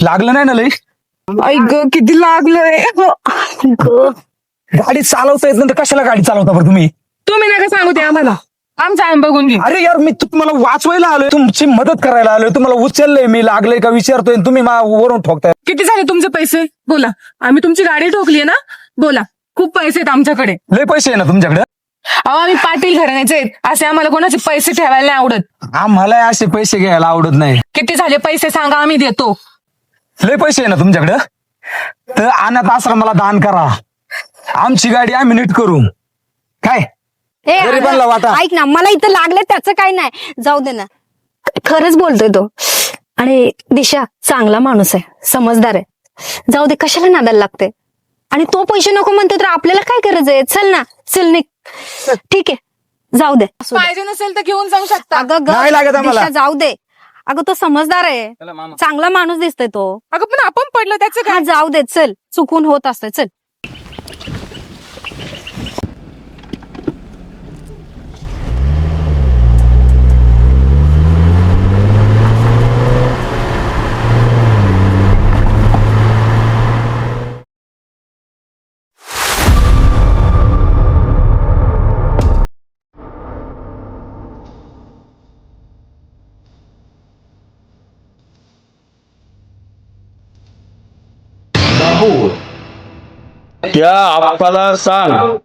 लागलं नाही ना लई? आई ग किती लागलंय गाडी चालवता येत नंतर कशाला गाडी चालवता बरं तुम्ही? तुम्ही नका सांगू ते आम्हाला, आमचं आम्ही बघून घे. अरे यार, मी तुम्हाला वाचवायला आलोय, तुमची मदत करायला आलोय, तुम्हाला उचललंय मी, लागलंय का विचारतोय, तुम्ही वरून ठोकताय. किती झाले तुमचे पैसे बोला. आम्ही तुमची गाडी ठोकली ना, बोला. खूप पैसे आहेत आमच्याकडे. लय पैसे आहे ना तुमच्याकडे? अहो आम्ही पाटील घराण्याचे आहेत, असे आम्हाला कोणाचे पैसे ठेवायला नाही आवडत. आम्हाला असे पैसे घ्यायला आवडत नाही. किती झाले पैसे सांगा, आम्ही देतो. लय पैसे आहे ना तुमच्याकडे? तर अनाथ आश्रमाला दान करा, आमची गाडी आम्ही नीट करू. काय ए, गरिबांना वाटा. ऐक ना, मला इथं लागलं त्याचं काय नाही, जाऊ दे ना. खरंच बोलतोय तो. आणि दिशा चांगला माणूस आहे, समजदार आहे. जाऊ दे, कशाला नादाला लागते. आणि तो पैसे नको म्हणतो तर आपल्याला काय गरज आहे. चल ना, चल निघ. ठीक आहे, जाऊ दे. पाहिजे नसेल तर घेऊन जाऊ शकता. अगं नाही लागत आम्हाला. दिशा, जाऊ दे. अगं तो समजदार आहे, चांगला माणूस दिसतोय तो. अगं पण आपण पडलं त्याचं हा काय. जाऊ दे, चल. चुकून होत असतं, चल. त्या आप्पाला सांग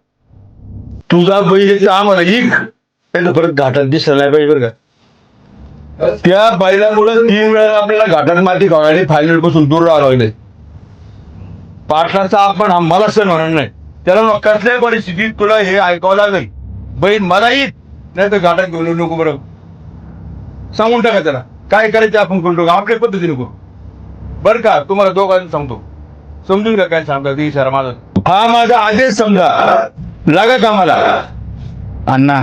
तुझा बैल आम्हाला इक त्याचं परत घाटात दिसलं नाही पाहिजे बरं का. त्या बैलामुळे 3 वेळा आपल्याला घाटात माती खावायला फायनल पासून दूर राहावं लागले. पाटलाचा आपण मला सण होणार नाही. त्याला मग कसल्याही परिस्थितीत तुला हे ऐकावं लागेल. बैल मला येत नाही तर घाटात घेऊन येऊ नको. बरं सांगून टाका त्याला काय करायचं आपण करू टाकू आपल्या पद्धतीने करू बरं का. तुम्हाला दोघांना सांगतो, समजून घ्या काय सांगता ते इशारा माझा. हा माझा आदेश समजा, लागा कामाला. अण्णा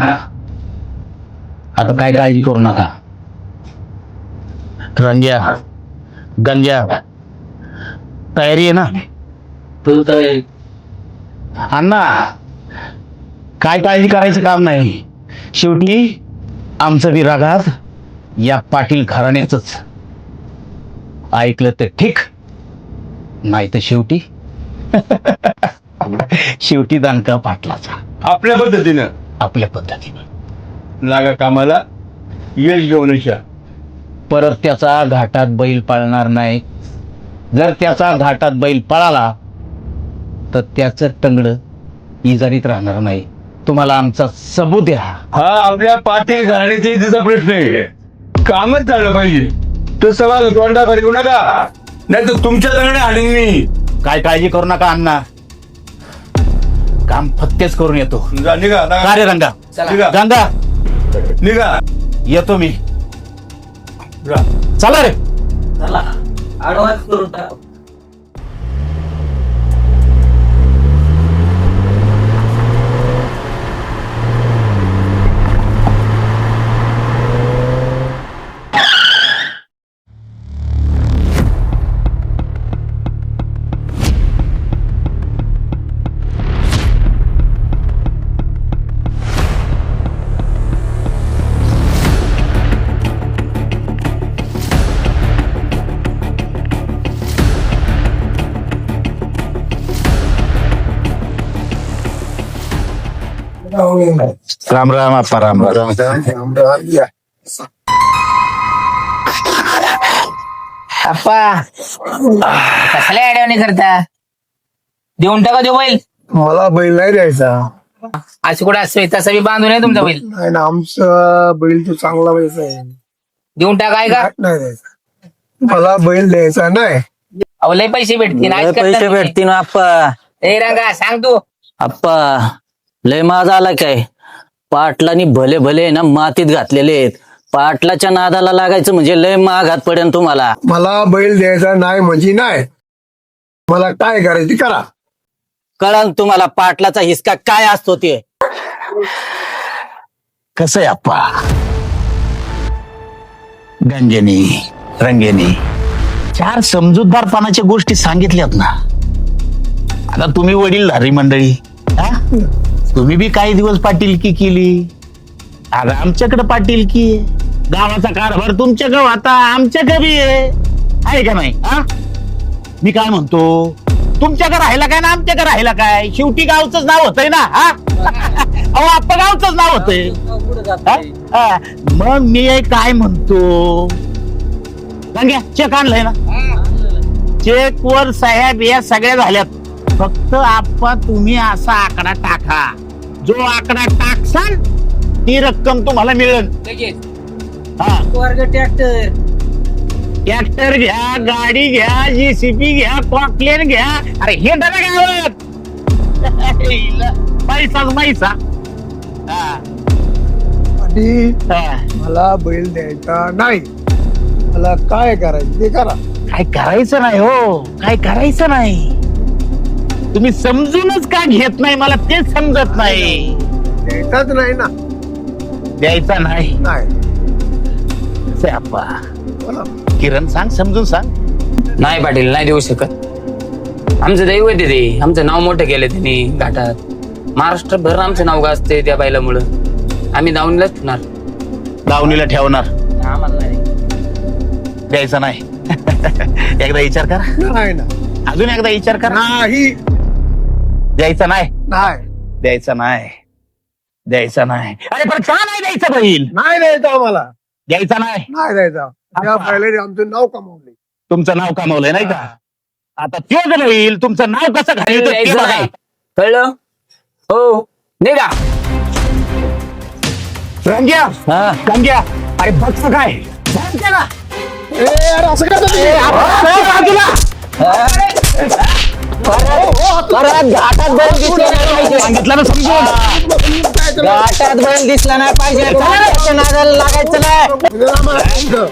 आता काय काळजी करू नका. रंग्या गंग्या तयारी आहे ना? तू तयारी. अण्णा काय काळजी करायचं काम नाही. शेवटी आमचं विरागात या पाटील घराण्याच ऐकलं तर ठीक, नाही तर शेवटी शेवटी दानका पाटलाचा. आपल्या पद्धतीनं आपल्या पद्धतीनं लागा कामाला, यश घेऊन येशा. परत त्याचा घाटात बैल पळणार नाही. जर त्याचा घाटात बैल पळाला तर त्याचं टंगड इजारीत राहणार नाही. तुम्हाला आमचा सबूत द्या. हा आपल्या पाठी घालण्याचा इथेचा प्रश्न आहे. कामच झालं पाहिजे. तो सवाल तोंडा करू नका, नाही तर तुमच्या तंगडे आणीन मी. काय काळजी करू नका अण्णा, काम फत्तेच करून येतो. जा, निघा का रे रंगा? निघा गंगा निघा. येतो मी. जा. चला रे. राम राम आप्पा, राम राम. अप्पा कसल्या अडवणी करता. देऊन टाका देऊ बैल. मला बैल नाही द्यायचा. अशी कुठे असतोय तसा बी बांधून आहे तुमचा बैल. नाही ना, आमचा बैल तो चांगला बैल आहे. देऊन टाका आहे का. नाही द्यायचा, मला बैल द्यायचा नाही. अहो लय पैसे भेटतील. आज करता पैसे तुम्ही. भेटतील ना आप्पा. ए रंगा सांग तू. आप्पा लय माझा आला काय. पाटलानी भले भले ना मातीत घातलेले आहेत. पाटलाच्या नादाला लागायचं म्हणजे लय महागात पडेल तुम्हाला. मला बैल द्यायचा नाही म्हणजे नाही. मला काय करायचं ते करा. कळलं तुम्हाला पाटलाचा हिसका काय असतो ते. कसं आहे आप्पा, गंगेनी रंगेनी 4 समजूतदारपणाच्या गोष्टी सांगितल्यात ना. आता तुम्ही वडीलधारी मंडळी, हा? तुम्ही बी काही दिवस पाटीलकी केली. आता आमच्याकडे पाटीलकी, गावाचा कारभार तुमच्या गावात आमच्या कवी आहे का नाही. हा मी काय म्हणतो, तुमच्याकडे राहिला काय ना आमच्याकडे राहिला काय, शेवटी गावचंच नाव होतंय ना. हा अहो आप्पा गावचंच नाव होतंय. हा? मग मी काय म्हणतो, गंग्या चेक आणलाय ना, चेक वर सह्या बिया सगळ्या झाल्यात. फक्त आप्पा तुम्ही असा आकडा टाका, जो आकडा टाकसाल ती रक्कम तुम्हाला मिळेल. हा ट्रॅक्टर घ्या, गाडी घ्या, JCB घ्या, कॉकलेन घ्या. अरे हे डबे गावात पैसाच पैसा. हा. आणि हा. मला बैल द्यायचा नाही. मला काय करायचं ते करा. काय करायचं नाही हो, काय करायचं नाही. तुम्ही समजूनच का घेत नाही मला ते समजत नाही. द्यायचाच नाही ना. द्यायचा नाही. नाही आप्पा बोला. किरण सांग, समजून सांग. नाही पाटील, नाही देऊ शकत. आमचं दैवत आहे ते, आमचं नाव मोठं केलं त्यांनी घाटात. महाराष्ट्रभर आमचं नाव गाजते त्या बैलामुळं. आम्ही दावणीलाच ठेवणार. दावणीला ठेवणार, आम्हाला नाही. द्यायचा नाही. एकदा विचार करा, नाही ना. अजून एकदा विचार करा. नाही द्यायचा नाही, नाही द्यायचा नाही, द्यायचा नाही. अरे पण का नाही द्यायचा बैल? नाही द्यायचा आम्हाला. द्यायचा नाही. नाही द्यायचा. त्या बैलाने आमचं नाव कमावले. तुमचं नाव कमावलंय नाही का? आता तेच बैल तुमचं नाव कसं घालतं ते द्यायचं बघा. नाही. कळलं हो, निघा. रंग्या, हा रंग्या, अरे बघ काय सांगते ना. असं काय परत घाटात बैल दिसला नाही पाहिजे. सांगितलं ना समजून. घाटात बैल दिसला नाही पाहिजे. पाटलाच्या नादाला लागायचं नाही.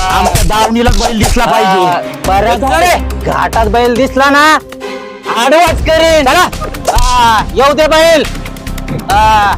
आमच्या दावणीला बैल दिसला पाहिजे. परत घाटात बैल दिसला ना आडवाच करीन. येऊ दे बैल. हा.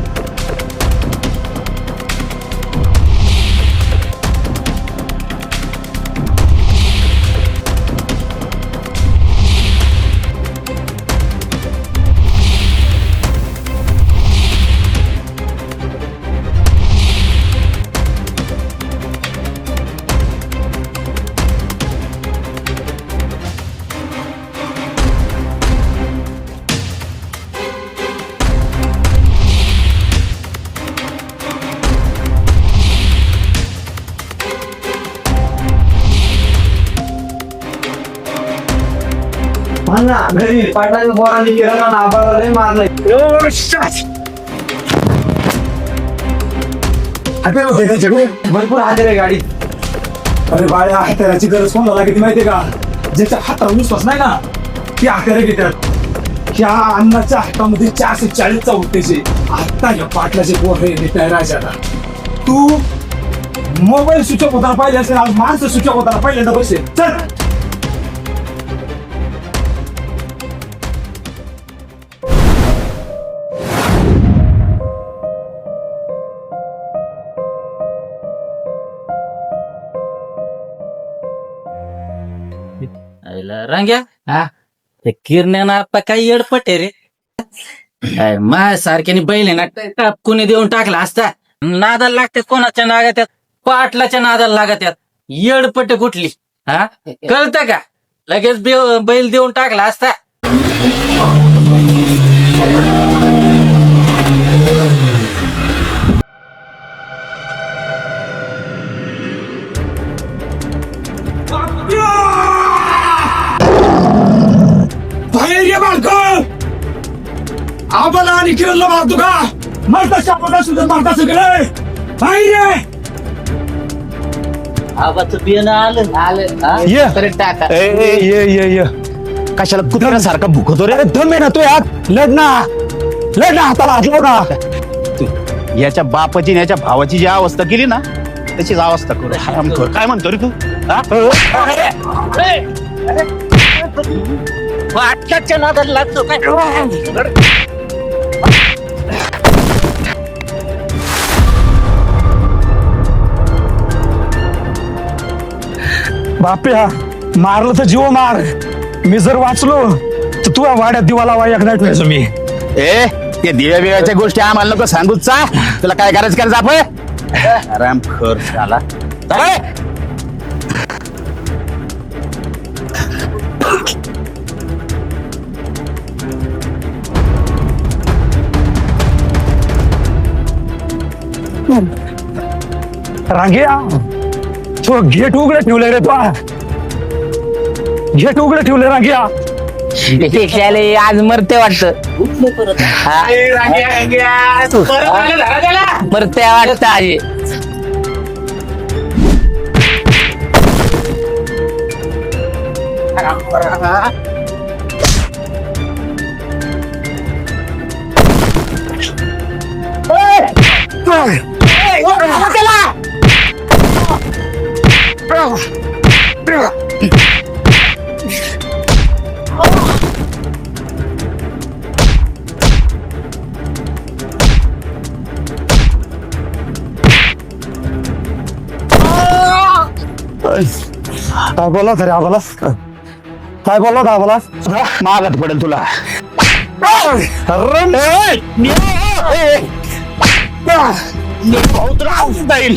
भरपूर हाते गाडी. अरे बाळ्या, हाताची गरज कोणाला लागते माहितीये का? ज्याच्या हातावर विश्वास नाही ना ते हाताने घेतात. ह्या अन्नाच्या हातामध्ये 440 उत्तेचे. आता ह्या पाटलाचे पोहे राजाला. तू मोबाईल स्विच ऑफ होताना पाहिजे असेल, आज माणसं स्विच ऑफ होताना पहिल्यांदा बसे. चल रंग्या ते किरण्यानं आपा काही येडपट आहे रे. माझ्या सारख्याने बैल आहे ना कुणी देऊन टाकला असता. नादाला लागतात कोणाच्या नागात्यात, पाटलाच्या नादाला लागत्यात. येडपट कुठली हा कळतं का? लगेच बैल देऊन टाकला असता. बाहेर ये बाळक. आम्हाला आणि किरणला मारतो का? मरता शापला सुद्धा मारता सगळे. बाहेर ये. आबाचं बियाणं आलं. ये. परत टाका. ये कशाला कुत्र्यासारखा भुकतो रे? दम आहे ना तो यात. लढना हाताला हात लाव ना. याच्या बापाची आणि याच्या भावाची जी अवस्था केली ना त्याचीच अवस्था करू. हरामखोर. काय म्हणतो रे तू? पाटलाच्या नादाला लागतो काय? बाप्या, मारलं तर जीव मार. मी जर वाचलो तर तू वाड्यात दिवा लावा एक नाही ठेवायचो मी. ए ते दिव्या बिव्याच्या गोष्टी आम्हाला नको सांगूच. तुला काय करायचं आप आरामखोर झाला. रांग्या तो गेट उघडं ठेवलंय रे तो गेट उघडं ठेवलंय रांग्या आज मरते वाटत मरते वाटत आज काय बोलला तरी आम्हाला काय बोलला होता आम्हाला मागत पडेल तुला जाईल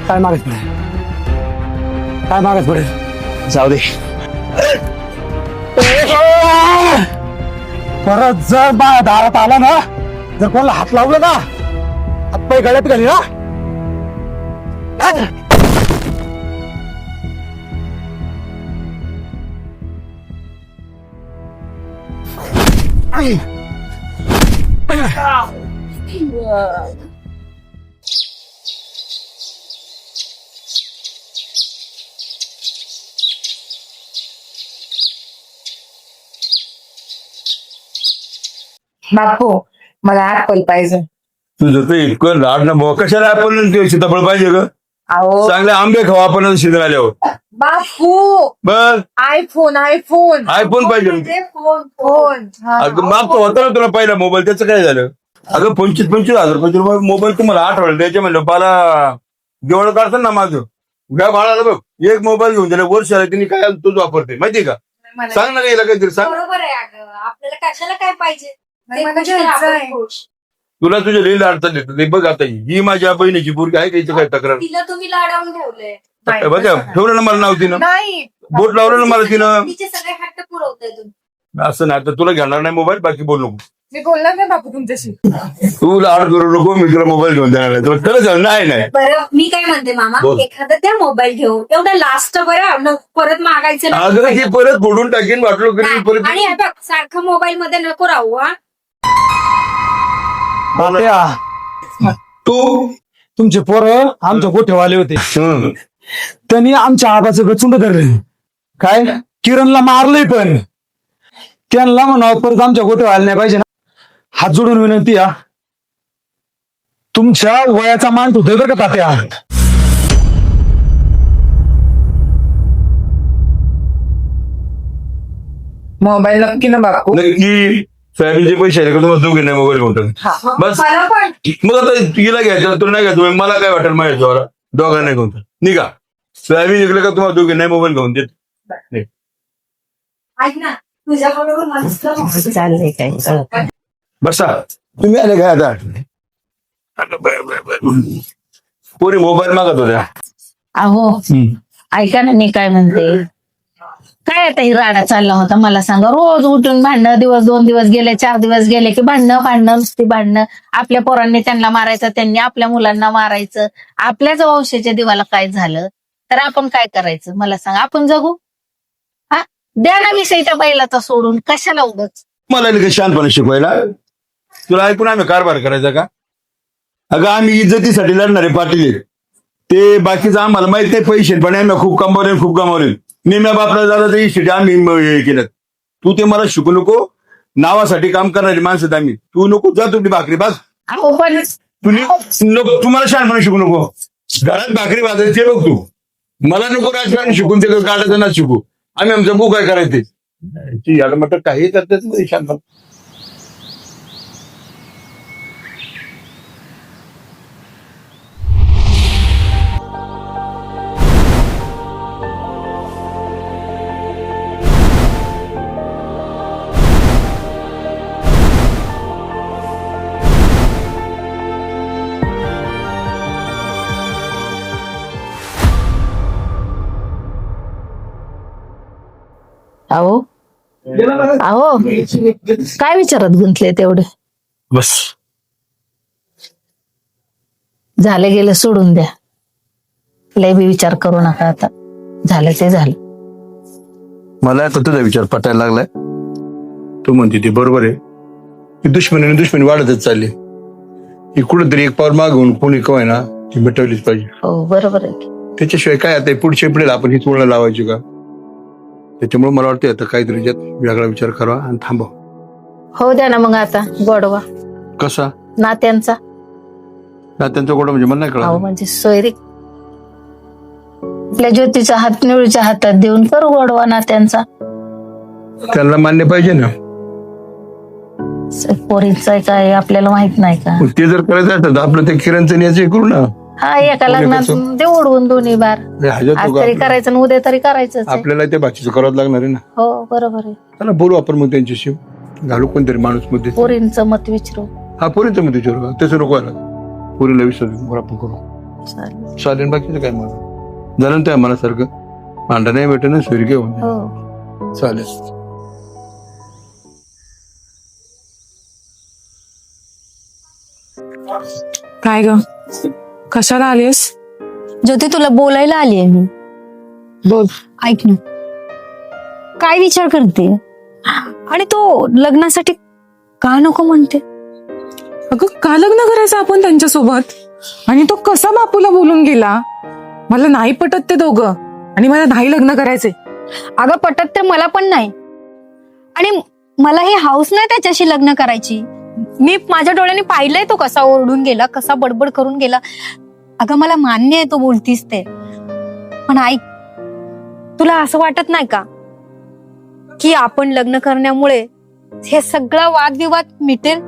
काय मागत पडेल काय मागत पडेल जाऊ दे परत जर बा दारात आला ना जर कोणाला हात लावलं ना हातपाय गळ्यात घाली ना बापू मला ऍपल पाहिजे. तुझं तर इतकं लाड ना भाऊ कशाला आपण ते सीताफळ पाहिजे ग अहो चांगले आंबे खाऊ आपण शिजून आल्यावर बापू बस आयफोन आयफोन पाहिजे फोन अगं मागतो होता ना तुला पहिला मोबाईल त्याचं काय झालं अगं 25,000 रुपये मोबाईल तुम्हाला आठवलं द्यायचे म्हणलं मला जेवढं काढतं ना माझं घ्या बाळाला बघ एक मोबाईल घेऊन दिला वर्ष आला तिने काय तुझ वापरते माहितीये का सांग ना गेला काहीतरी सांग बरोबर आहे अगं आपल्याला कशाला काय पाहिजे ते मला गोष्टीला घ्यायचं आपण आहे. खुश. तुला तुझ्या लिहिलं अडचण येतं ते बघ आता ही माझ्या बहिणीची पोरगी आहे का काय तक्रार तिला तुम्ही लाडावून ठेवलंय बघा ठेवलं ना मला नाव तिनं नाही बोट लावलं ना मला तिनं तिचे सगळे हट्ट पुरवताय तुम्ही. असं नाही तर तुला घेणार नाही मोबाईल बाकी बोल नको मी बोलणार नाही बापू तुमच्याशी. तू लाड करू नको मी तुला मोबाईल घेऊन देणार नाही तुला खरंच नाही नाही बरं मी काय म्हणते मामा बोल. एखादा त्या मोबाईल घेऊन एवढा लास्ट बरं परत मागायचं अगं नाही. हे परत फोडून टाकीन वाटलो की नाही. परत आणि हे बघ सारखं मोबाईल मध्ये नको राहू हा. बाप्या, तुमचे पोरं आमच्या गोठेवाले होते हं. त्यांनी आमच्या आबाचं गचुंड धरलं काय किरणला मारलंय पण त्यांना म्हणावं परत आमच्या गोठेवाले नाही पाहिजे ना हात जोडून विनंती या तुमच्या वयाचा मान होतोय बरं का तात्या मोबाईल नक्की ना बापू. नक्की सोयाबीनचे पैसे आले का तुम्हाला दोघे नाही मोबाईल घेऊन टाक बस मला पण मग आता तिला घ्यायचं तुला नाही घ्यायचं मला काय वाटेल माझ्या जोरा दोघांना नाही घेऊन निघा सोयाबीन विकलं का तुम्हाला दोघे नाही मोबाईल घेऊन देत ऐक ना तुझ्या बरोबर चाललंय काय बसा तुम्ही आले काय आता पुरी मोबाईल मागत होत्या अहो ऐका ना मी काय म्हणते काय आता ही राडा चालला होता मला सांगा रोज उठून भांडणं दिवस 2 दिवस गेले 4 दिवस गेले की भांडणं नुसती भांडणं आपल्या पोरांनी त्यांना मारायचं त्यांनी आपल्या मुलांना मारायचं आपल्याच वंशाच्या दिवाला काय झालं तर आपण काय करायचं मला सांगा आपण जगू हा द्या ना विषय त्या बैलाचा सोडून कशाला उगच मला काही शहाणपणे शिकवायला तुला ऐकून आम्ही कारभार करायचा का अगं आम्ही इज्जतीसाठी लढणारे पाटील आहे. ते बाकीचं आम्हाला माहित नाही पैसे पण आम्ही खूप कमावले निम्या बापला झाला तर इष्टी आम्ही हे केलं तू ते मला शिकू नको नावासाठी काम करणारी माणसं आम्ही तू नको जा तुझी भाकरी बस अहो पण तुम्हाला शहाणपणे शिकू नको घरात भाकरी भाजायची बघ तू मला नको राजकारण शिकून ते काढायचं ना शिकू आम्ही आमचं बुक काय करायचे याला म्हटलं काही करतात शांत अहो अहो काय विचारात गुंतले तेवढे? बस. झालं गेलं सोडून द्या. लय बी विचार करू नका आता. झालं ते झालं. मला आता तुझा विचार पटायला लागलाय. तू म्हणते ते बरोबर आहे की दुश्मनी वाढतच चालली. ही कुठेतरी एक पावर मागून कोणी कवाय ना ती मिटवलीच पाहिजे. हो बरोबर आहे की. त्याच्याशिवाय काय आता पुढच्या पिढीला आपण हीच वळण लावायची का? त्याच्यामुळे मला वाटतं आता काहीतरी याच्यात वेगळा विचार करावा आणि थांबव. हो द्या ना मग आता गोडवा कसा नात्यांचा. ना त्यांचा गोडा म्हणजे मला नाही अहो कळलं. म्हणजे सोयरी आपल्या ज्योतीच्या हात निवळीच्या हातात देऊन करू गोडवा नात्यांचा. त्यांना मान्य पाहिजे ना. पोरींचं आहे काय आपल्याला माहित नाही का? मग ते जर करायचं असेल तर आपलं ते किरणचं याचं करू ना. हा एका लग्नात दे उडवून दोन्ही बार. हजार आज तो तरी का- करायचं आणि उद्या तरी करायचंच आहे. आपल्याला त्या भाचीचं करावं लागणार आहे ना. हो बरोबर आहे. चला बोलू आपण मग त्यांच्याशी. घालू कोणतरी माणूस मध्ये. पोरींचं मत विचारू. हा पोरीचं मध्ये विचारू. त्याचं नको आला पोरीला विश्वास आपण करू. चालेल. चालेल बाकीचं काय मला झालं त्या मनासारखं भांडा नाही भेटत ना सोयरी घेऊन हो चालेल. काय ग, कशाला आलीस? ज्योती तुला बोलायला आलीये मी. बोल. ऐक ना, काय विचार करते आणि तो लग्नासाठी का नको म्हणते? अगं का लग्न करायचं आपण त्यांच्यासोबत? आणि तो कसा बापूला बोलून गेला? मला नाही पटत ते दोघं आणि मला नाही लग्न करायचे. अगं पटत तर मला पण नाही आणि मला ही हाऊस नाही त्याच्याशी लग्न करायची. मी माझ्या डोळ्यांनी पाहिलंय तो कसा ओरडून गेला, कसा बडबड करून गेला. अगं मला मान्य आहे तो बोलतीस ते, पण ऐक, तुला असं वाटत नाही का की आपण लग्न करण्यामुळे हे सगळा वादविवाद मिटेल?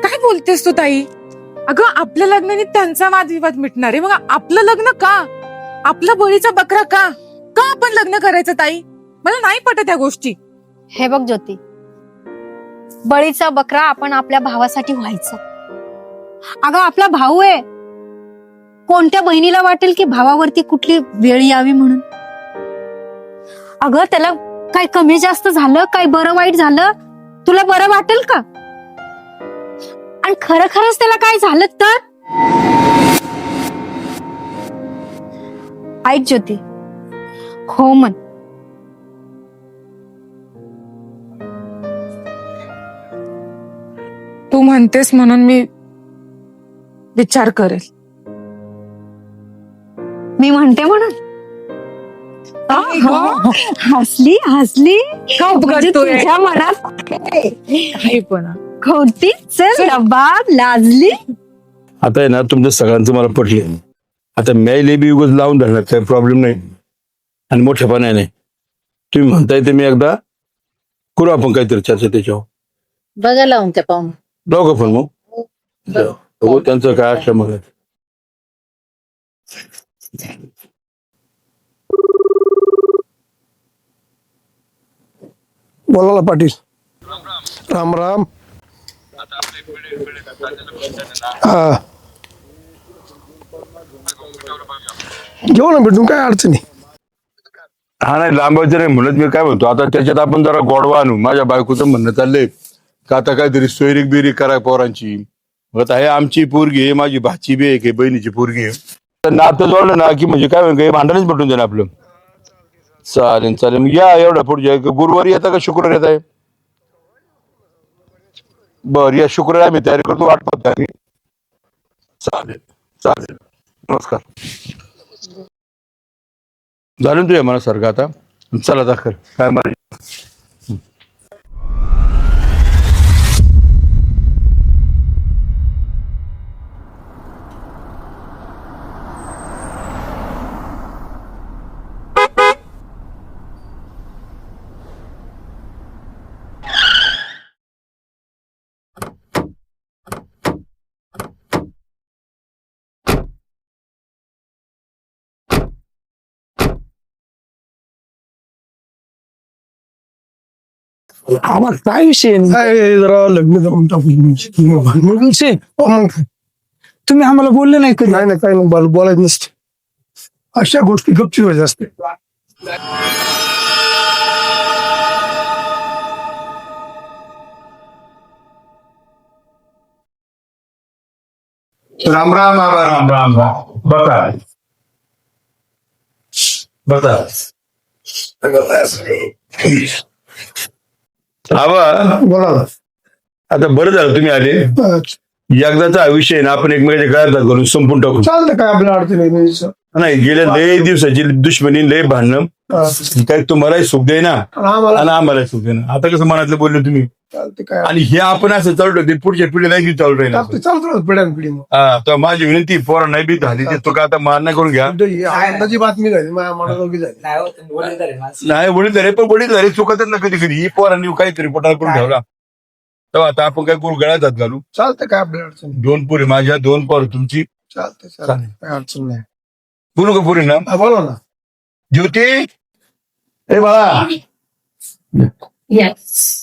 काय बोलतेस तू ताई? अगं आपल्या लग्नाने त्यांचा वादविवाद मिटणार आहे, मग आपलं लग्न का? आपला बळीचा बकरा का का आपण लग्न करायचं ताई? मला नाही पटत त्या गोष्टी. हे बघ ज्योती, बळीचा बकरा आपण आपल्या भावासाठी व्हायचं. अगं आपला भाऊ आहे. कोणत्या बहिणीला वाटेल की भावावरती कुठली वेळ यावी म्हणून? अगं त्याला काय कमी जास्त झालं, काय बरं वाईट झालं, तुला बरं वाटेल का? आणि खरंच त्याला काय झालं तर? ऐक ज्योती, हो म्हण. तू म्हणतेस म्हणून मी विचार करेल. मी म्हणते म्हणून हसली म्हणजे तुझ्या मनात काही पण खोटी चल लबाब लाजली. आता आहे ना तुमच्या सगळ्यांचं मला पटलं. आता म्यायले बी उगाच लावून धरणार काही प्रॉब्लेम नाही आणि मोठेपणा नाही. तुम्ही म्हणताय ते मी एकदा करू आपण काहीतरी चर्चा त्याच्यावर. बघा लावून त्या पाहून. जाऊ का पण मग हो त्यांचं काय असं मग. बोला पाटील. राम राम. हा घेऊ ना भेटून, काय अडचणी. हा नाही लांबायचं नाही म्हणत मी काय म्हणतो आता त्याच्यात आपण जरा गोडवा आणू. माझ्या बायकोचं म्हणणं चाललंय का आता काहीतरी सोयरीक बिरीक कराय पोरांची. आता हे आमची पोरगी आहे, माझी भाची बी आहे, बहिणीची पोरगी आहे. तर नातं जोडलं ना की म्हणजे काय म्हणतो भांडणच भेटून जाईल आपलं. चालेल चालेल मग या एवढा पुढच्या गुरुवारी येता का शुक्रवारी येत आहे? बर या शुक्रवारी आम्ही तयारी करतो, वाट पाहतो आम्ही. चालेल चालेल नमस्कार. झालं तुझ्या मनासारखं आता. चला दाखल काय मारे. आम्हाला काय विषय नाही. काय जरा लग्न जमून टाकून मग विषय मग तुम्ही आम्हाला बोलले नाही कधी. नाही काय नाही बोलायचं नसते. अशा गोष्टी गपची व्हायच्या असते. राम राम राम राम राम राम बघा बघा आबा बोला ना. आता बरं झालं तुम्ही आले. एकदाचा विषय ना आपण एकमेकाच्या गळ्यात करून संपून टाकू. चालतं काय आपल्या अडचणी नाही. नाही गेल्या लय दिवसाची दुश्मनी लय भांडणं काय तुम्हालाही सुख दे ना आम्हाला आणि आम्हालाही सुख दे ना. आता कसं मनातलं बोलले तुम्ही चालते काय आणि हे आपण असं चालू ठेवते पुढच्या पिढीला नाही चालू राहील आपण. चालतो ना पिढ्यान पिढी. हा तर माझी विनंती पोरा नाही बी झाली ते तो का आता मार नाही करून घ्या. आनंदाची बातमी झाली माझ्या मनाजोगी झाली. नाही वडील झाले पण वडील झाले चुकतच ना कधी कधी ही पोरांनी काहीतरी पोटाला करून ठेवला तेव्हा आता आपण काय करू गळ्यात हात घालू. चालतं काय आपल्या अडचणी. 2 पोरी माझ्या 2 पोर तुमची. चालते चालेल. चालते काय अडचण नाही. बोलू का पोरी ना बोला ना. ज्योती ए बाळा येस.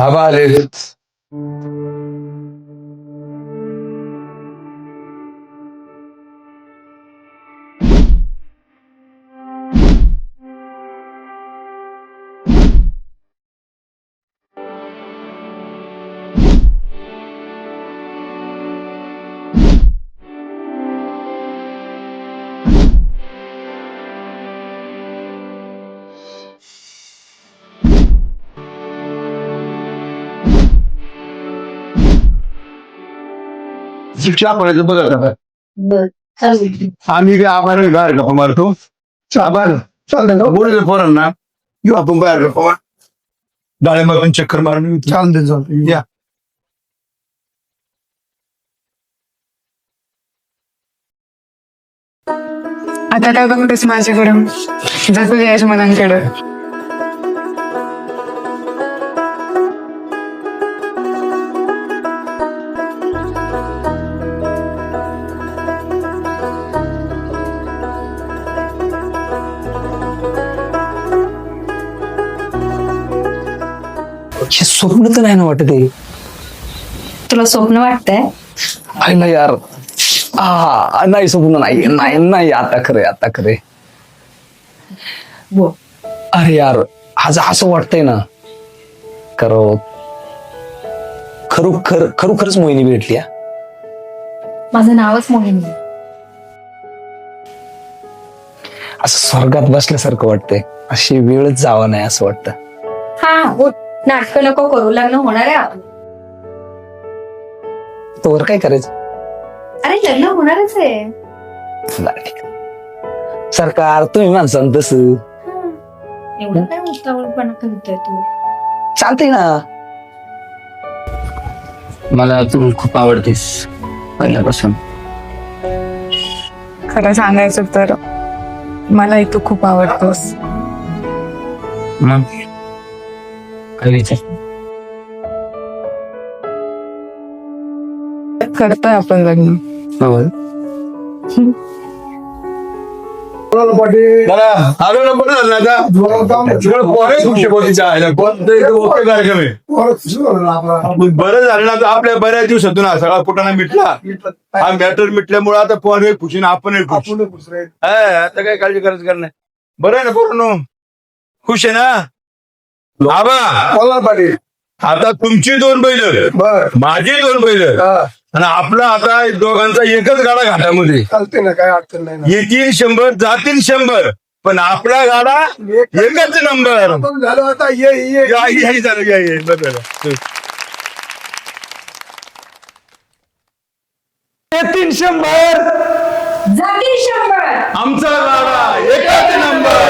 आबा आले. शिक्षा करायचं बघा का आम्ही काय आभार बाहेर गप्पा मारतो. आभार चालतं का. बोलले पोरांना येऊ आपण बाहेर गप्पा डाळिंबातून चक्कर मारून येऊ. चालते चालते या आता काय बघतेस माझ्याकडं जसं जयश मनांकडं. हे स्वप्न तर नाही ना वाटत आहे. तुला स्वप्न वाटतंय. आहे ना यार. नाही स्वप्न नाही नाही नाही आता खरंय आता खरंय. अरे यार आज असं वाटतंय ना खरोखरच मोहिनी भेटली. माझं नावच मोहिनी. असं स्वर्गात बसल्यासारखं वाटतंय. अशी वेळच जावा नाही असं वाटतं. हा नाटक नको करू. लग्न होणार आहे आपलं. तोवर काय करायचं. अरे लग्न होणारच आहे. बरं, ठीक आहे. सरकार तुम्ही माणसानं तसं एवढं काय उतावळपणा करतोय तू. चालतंय ना. मला तू खूप आवडतेस पहिल्यापासून. खरं सांगायचं तर मलाही तू खूप आवडतोस. मग काय विचार करतोय आपण लग्न. बोला ना पाटील. बरं आलो ना बरं झालं ना आता सगळं पोरं खुश आहे बोलतीच्या आईला. कोणतं इथं ओके कार्यक्रम आहे. बरं झालं ना आता आपल्या बऱ्याच दिवसातून हा सगळा कुटाणा मिटला. हा मॅटर मिटल्यामुळे आता पोरही खुशी ना आपणही खुश. आता काय काळजी करायचं कर नाही. बरं आहे ना पोरांनो खुश आहे ना. आबा बोला ना पाटील. आता तुमची 2 बैल बर माझी 2 बैल आणि आपला आता दोघांचा एकच गाडा घाटामध्ये. चालते ना काय अडचण नाही ना. येतील 100 जातील 100 पण आपला गाडा एकच नंबर. आपण झालं आता ये झालं या बरं. येतील 100 जातील 100. आमचा गाडा एकच नंबर.